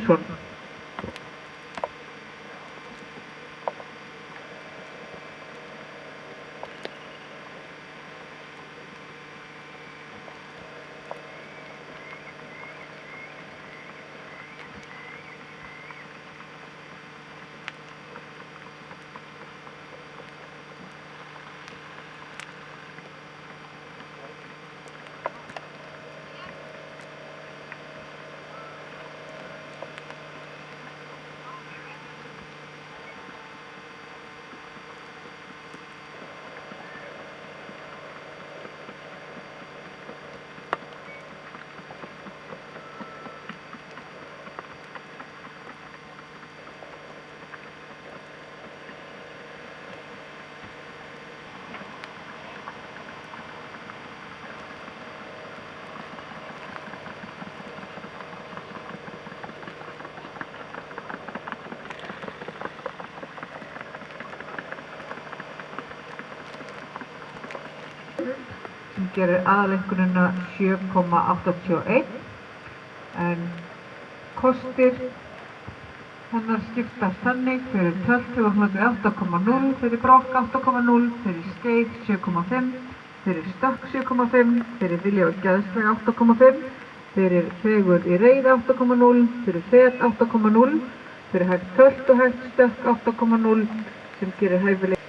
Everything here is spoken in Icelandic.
Jónsson. Sem gerir aðaleinkunnina 7,81 en kostir hennar skiptast þannig: fyrir töltu og hnöttu 8,0, fyrir brokk 8,0, fyrir skeið 7,5, fyrir stökk 7,5, fyrir vilja og geðsleg 8,5, fyrir fegur í reið 8,0, fyrir fet 8,0, fyrir hægt tölt og hægt stökk 8,0 sem gerir hæfileika